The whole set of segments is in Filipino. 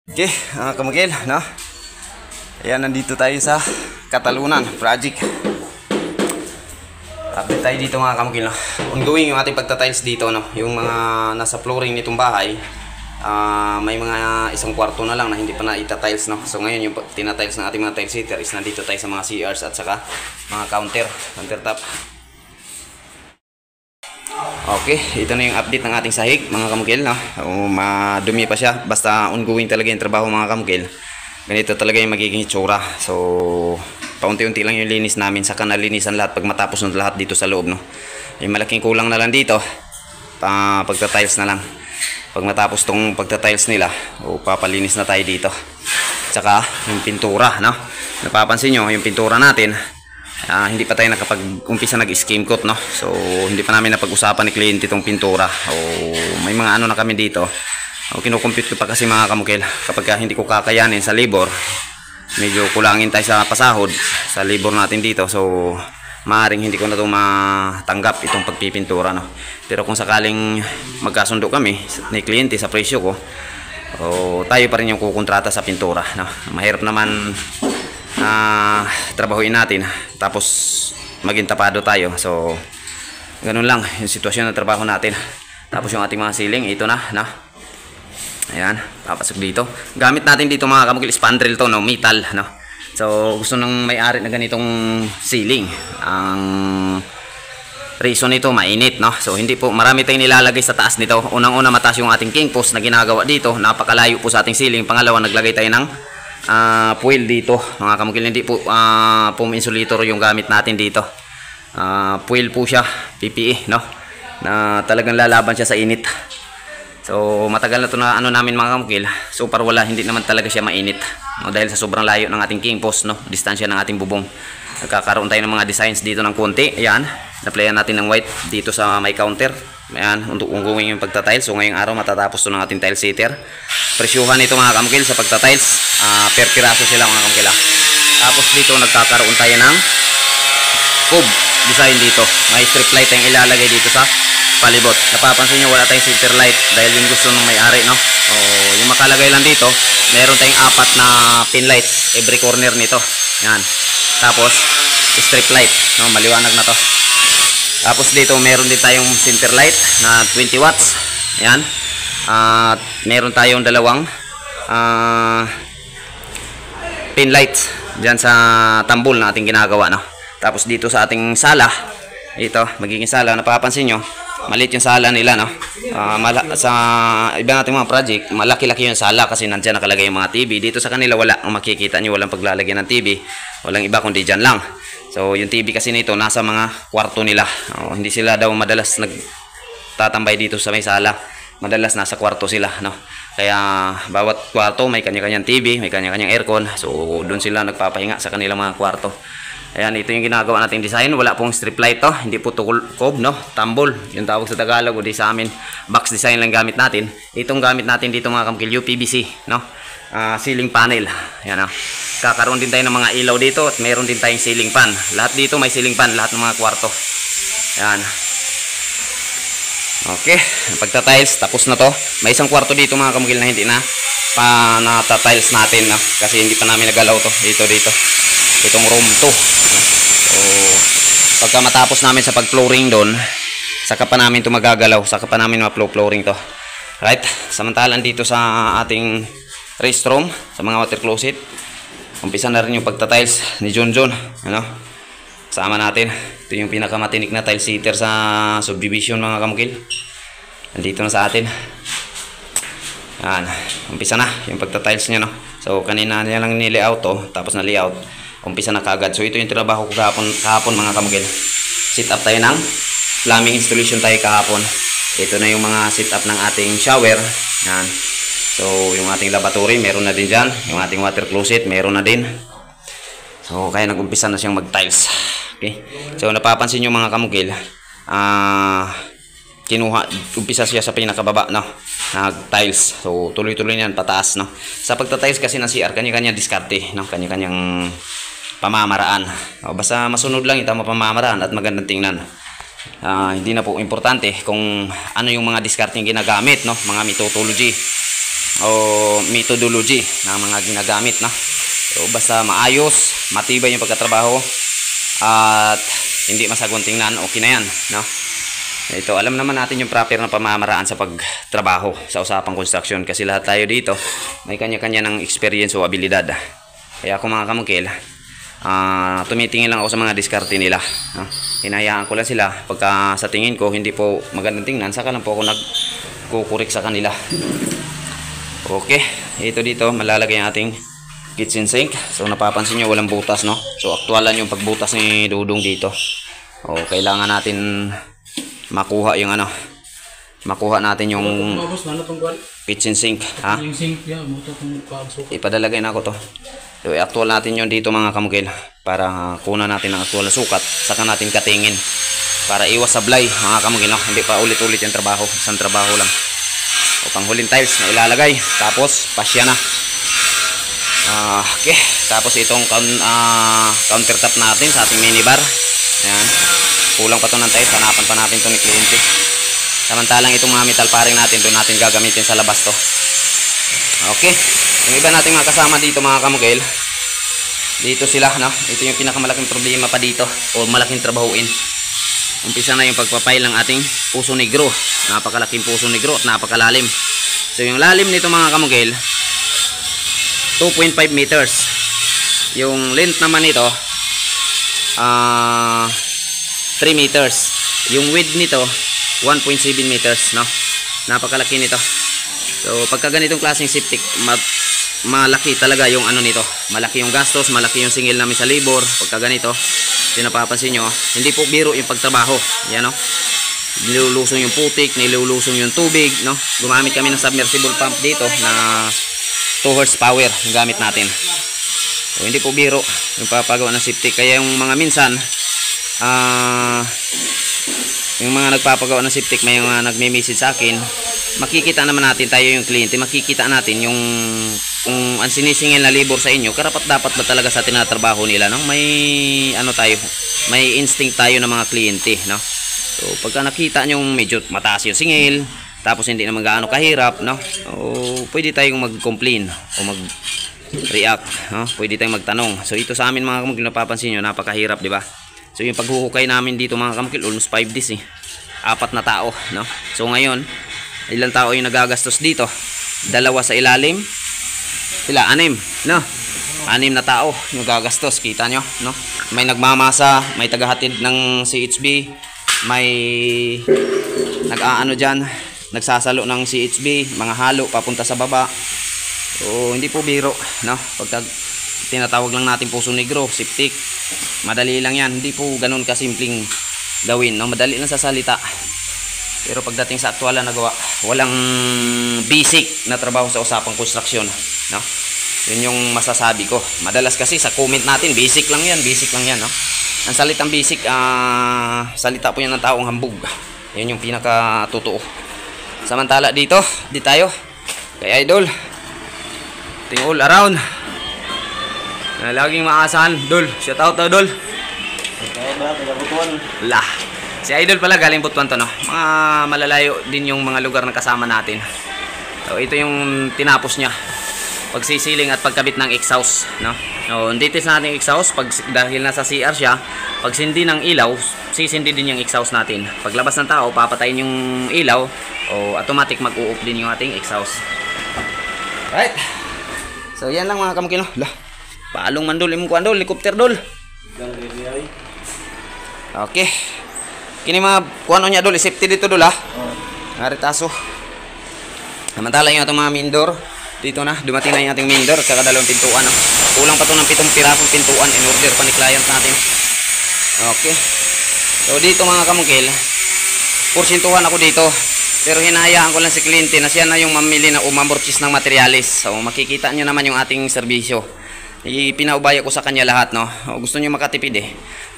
Okay, kamagil, no? Ayan, nandito tayo sa Katalunan Project. Update tayo dito mga kamagil, no? Ongoing yung ating pagtatiles dito, no? Yung mga nasa flooring nitong bahay, may mga isang kwarto na lang na hindi pa na itatiles, no? So ngayon yung tinatiles ng ating mga tile sitter is nandito tayo sa mga CRs at saka mga countertop. Okay, ito na yung update ng ating sahig mga kamukil, no? Madumi pa siya, basta ongoing talaga yung trabaho mga kamukil. Ganito talaga yung magiging itsura. So paunti-unti lang yung linis namin, saka nalinisan lahat pag matapos ng lahat dito sa loob, no? Yung malaking kulang na lang dito, pagta-tiles na lang. Pag matapos tong pagta-tiles nila, papalinis na tayo dito. Saka yung pintura, no? Napapansin nyo yung pintura natin, hindi pa tayo nakapag-umpisa nag-scheme coat, no? So hindi pa namin napag-usapan ni kliyente itong pintura. May mga ano na kami dito. Kinukompute ko pa kasi mga kamukil, kapag hindi ko kakayanin sa labor, medyo kulangin tayo sa pasahod sa labor natin dito. So maaaring hindi ko na ito matanggap itong pagpipintura, no? Pero kung sakaling magkasundo kami ni kliyente sa presyo ko, tayo pa rin yung kukontrata sa pintura, no? Mahirap naman trabahuin natin tapos maging tapado tayo. So ganun lang yung sitwasyon ng trabaho natin. Tapos yung ating mga ceiling, ito na. Ayan, papasok dito. Gamit natin dito mga kamukil, spandrel to, no? Metal, no? So gusto ng may-ari na ganitong ceiling. Ang reason nito, mainit, no? So hindi po, marami tayong nilalagay sa taas nito. Unang-una, mataas yung ating king post na ginagawa dito. Napakalayo po sa ating ceiling. Pangalawa, naglagay tayo ng foil dito mga kamukil. Hindi po foam insulator yung gamit natin dito. Foil po siya, PPE, no? Na talagang lalaban siya sa init. So matagal na to na ano namin mga kamukil. So para wala, hindi naman talaga siya mainit, no? Dahil sa sobrang layo ng ating king post, no? Distansya ng ating bubong. Nagkakaroon tayo ng mga designs dito ng konti. Ayan, na-playan natin ng white dito sa may counter. Ayan, untuk ongoing yung pagtatiles. So ngayong araw matatapos to ng ating tile sitter. Presyuhan ito mga kamukil sa pagtatiles, per piraso sila mga kamukil. Tapos dito nagkakaroon tayo ng cube design dito. May strip light yung ilalagay dito sa palibot. Napapansin nyo wala tayong center light dahil yung gusto ng may-ari, no? Yung makalagay lang dito, meron tayong 4 na pin light every corner nito. Yan. Tapos strip light, no? Maliwanag na to. Tapos dito meron din tayong center light na 20 watts. Ayan. At meron tayong dalawang pin lights dyan sa tambol na ating ginagawa, no? Tapos dito sa ating sala, ito magiging sala, napapansin nyo maliit yung sala nila, no? Sa iba nating mga project, malaki-laki yung sala kasi nandiyan nakalagay yung mga TV. Dito sa kanila wala, ang makikita nyo walang paglalagay ng TV, walang iba kundi dyan lang. So yung TV kasi nito nasa mga kwarto nila. Hindi sila daw madalas nagtatambay dito sa may sala, madalas nasa kwarto sila, no? Kaya bawat kwarto may kanya-kanyang TV, may kanya-kanyang aircon. So doon sila nagpapahinga sa kanilang mga kwarto. Ayan, ito yung ginagawa nating design. Wala pong strip light to, hindi po cob, no? Tambol yung tawag sa Tagalog, o di sa amin box design lang gamit natin. Itong gamit natin dito mga kamukil, UPVC, no? Ceiling panel. Ayan, no? Kakaroon din tayo ng mga ilaw dito at meron din tayong ceiling fan. Lahat dito may ceiling fan, lahat ng mga kwarto. Ayan. Okay, pagta-tiles tapos na to. May isang kwarto dito mga kamukil na hindi na nata-tiles natin, no? Kasi hindi pa namin nagalaw to. Dito. Itong room 2. So pagka matapos namin sa pag-flooring doon, saka pa namin ito magagalaw, saka pa namin ma-flooring to. Right? Samantalang dito sa ating restroom, sa mga water closet, umpisa na rin yung pagta-tiles ni John. Ano? Sama natin. Ito yung pinakamatinik na tile sitter sa subdivision mga kamukil. Nandito na sa atin. Yan. Umpisa na yung pagta-tiles niya, no? So kanina niya lang ni-layout to, tapos na layout. Umpisa na kagad. So ito yung trabaho ko kahapon mga kamukil. Sit up tayo ng plumbing installation tayo kahapon. Ito na yung mga sit up ng ating shower. Yan. So yung ating lavatory meron na din dyan. Yung ating water closet meron na din. So kaya nag-umpisa na siyang mag-tiles. Okay. So napapansin nyo mga kamukil, umpisa siya sa pinakababa, no? Nag-tiles. So tuloy-tuloy niyan pataas, no? Sa pagta-tiles kasi ng CR, kanya-kanya diskarte, no? Kanya-kanyang pamamaraan. Basta masunod lang itama pamamaraan at magandang tingnan. Hindi na po importante kung ano yung mga discarding ginagamit, no? Mga methodology. o methodology na mga ginagamit, no? So basta maayos, matibay yung pagkatrabaho at hindi masagwan tingnan, okay na yan, no? Ito, alam naman natin yung proper na pamamaraan sa pagtrabaho sa usapang construction kasi lahat tayo dito may kanya-kanya ng experience o abilidad. Kaya ako mga kamungkil, tumitingin lang ako sa mga diskarte nila, no? Hinayaan ko lang sila pagka sa tingin ko hindi po magandang tingnan, saka lang po ako nagkukurik sa kanila. Okay, ito dito malalagay ang ating kitchen sink. So napapansin nyo walang butas, no? So aktualan yung pagbutas ni Dudong dito. O kailangan natin makuha yung makuha natin yung kitchen sink, ha? Ipadalagay na ako to. So i-actual natin yun dito mga kamukil para kunan natin ang actual na sukat, saka natin katingin para iwas sablay mga kamukil, no? Hindi pa ulit-ulit yung trabaho, isang trabaho lang. O panghuling tiles na ilalagay, tapos pasya na. Okay, tapos itong countertop natin sa ating minibar. Ayan. Kulang pa to ng tiles, hanapan pa natin to ni kliyente. Samantalang itong mga metal paring natin, doon natin gagamitin sa labas to. Okay, yung iba nating mga kasama dito mga kamukil, dito sila, no? Ito yung pinakamalaking problema pa dito o malaking trabahuin. Umpisa na yung pagpapail ng ating puso negro. Napakalaking puso negro at napakalalim. So yung lalim nito mga kamukil, 2.5 meters. Yung length naman nito 3 meters. Yung width nito 1.7 meters, no? Napakalaki nito. So pagka ganitong klaseng septic, malaki talaga yung nito. Malaki yung gastos, malaki yung singil namin sa labor. Pagka ganito, napapansin nyo, hindi po biro yung pagtrabaho. Yan, no? Nilulusong yung putik, nilulusong yung tubig, no? Gumamit kami ng submersible pump dito na 2 horsepower yung gamit natin. So hindi po biro yung papagawa ng septic. Kaya yung mga minsan yung mga nagpapagawa ng septic, may mga nagme-message sa akin, makikita naman natin, tayo yung kliyente, makikita natin yung kung ang sinisingil na labor sa inyo, karapat dapat ba talaga sa tinatrabaho nila, no? May tayo, may instinct tayo ng mga kliyente, no? So pagka nakita nyo medyo mataas yung singil, tapos hindi naman gaano kahirap, no? O pwede tayong mag-complain o mag-react, no? Pwede tayong magtanong. So ito sa amin mga kamukil, napapansin nyo, napakahirap, di ba? So yung paghuhukay namin dito mga kamukil, almost 5 days 4 na tao, no? So ngayon, ilang tao yung nagagastos dito? 2 sa ilalim, sila 6, no? 6 na tao yung gagastos, kita nyo, no? May nagmamasa, may tagahatid ng CHB, may nag-aano dyan, nagsasalo ng CHB, mga halo papunta sa baba. So hindi po biro, no? Pagka tinatawag lang natin puso negro, septic, madali lang yan, hindi po ganun kasimpleng gawin, no? Madali lang sa salita, pero pagdating sa aktual na nagawa, walang basic na trabaho sa usapang construction, no? Yun yung masasabi ko. Madalas kasi sa comment natin, basic lang yan, no? Ang salitang basic, salita po yan ng taong hambog. Yan yung pinaka totoo. Samantala dito, di tayo kay Idol, ting all around na laging maasahan. Dol, shout out to Dol. Lah, si Idol pala galing Butuan to, no? Mga malalayo din yung mga lugar na kasama natin. So ito yung tinapos niya, pagsisiling at pagkabit ng exhaust, no? So dito sa ating exhaust, dahil nasa CR siya, pag sindi ng ilaw, sisindi din yung exhaust natin. Paglabas ng tao, papatayin yung ilaw, o automatic mag-u-off din yung ating exhaust. Right. So yan lang mga kamukil, no? Lah, paalong man Dol, imong kuan Dol, helicopter Dol. Okay. Kini mga kuan nya Dol, safety dito Dol, ha. Naritaso. Samantala yung atong mga main door, dito na, dumating na yung ating main door, kaka 2 pintuan, no? Kulang pa to ng 7 pirasong pintuan in order pa ni client natin. Okay. So dito mga kamukil, porsintuhan ako dito, pero hinahayaan ko lang si kliyente na siya na yung mamili na umamortis ng materialis. So makikita nyo naman yung ating serbisyo. Pinaubaya ko sa kanya lahat, no? Gusto nyo makatipid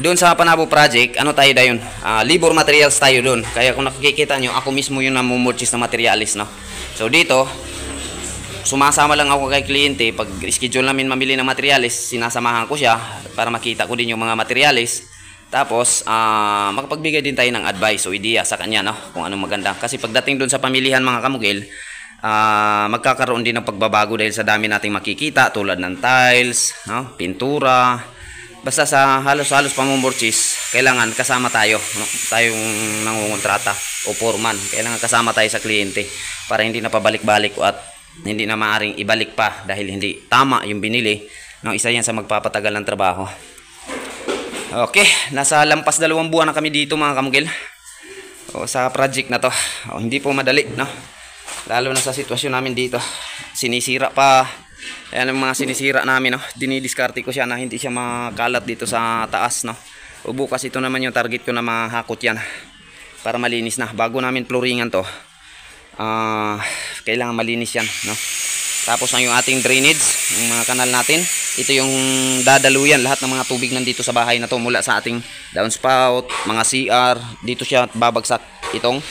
doon sa Panabo project, ano tayo dayon? Labor materials tayo doon. Kaya kung nakikita nyo, ako mismo yung namumurchis ng materialis, no? So dito, sumasama lang ako kay kliyente. Pag schedule namin mamili ng materialis, sinasamahan ko siya para makita ko din yung mga materialis. Tapos makapagbigay din tayo ng advice o idea sa kanya, no? Kung anong maganda. Kasi pagdating doon sa pamilihan mga kamukil, magkakaroon din ng pagbabago dahil sa dami nating makikita tulad ng tiles, no? Pintura. Basta sa halos-halos pamumurchis, kailangan kasama tayo, no? Tayong nangungontrata o foreman. Kailangan kasama tayo sa kliyente para hindi na pabalik-balik at hindi na maaring ibalik pa dahil hindi tama yung binili. No? Isa yan sa magpapatagal ng trabaho. Okay, nasa lampas 2 buwan na kami dito mga kamugil. O, sa project na to. O, hindi po madali, no? Lalo na sa sitwasyon namin dito. Sinisira pa. Ayan ang mga sinisira namin, no? Dinidiskarte ko siya na hindi siya makalat dito sa taas, no? O bukas ito naman yung target ko na mahakot yan para malinis na. Bago namin floringan to, kailangan malinis yan, no? Tapos ang yung ating drainage, yung mga kanal natin, ito yung dadaluyan lahat ng mga tubig nandito sa bahay na to mula sa ating downspout, mga CR, dito siya babagsak itong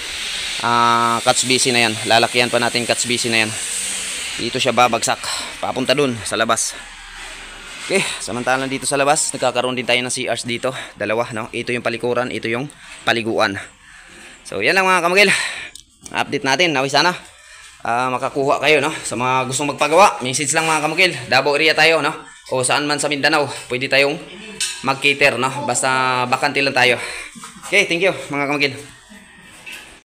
catch basin na yan. Lalakyan pa natin catch basin na yan. Dito siya babagsak, papunta dun sa labas. Okay, samantalang dito sa labas, nagkakaroon din tayo ng CRs dito, 2, no? Ito yung palikuran, ito yung paliguan. So yan lang mga kamagil, update natin, nawi sana makakuha kayo, no? Sa mga gustong magpagawa, message lang mga kamukil. Davao area tayo, no? O saan man sa Mindanao, pwede tayong mag-cater, no? Basta bakante lang tayo. Okay, thank you mga kamukil.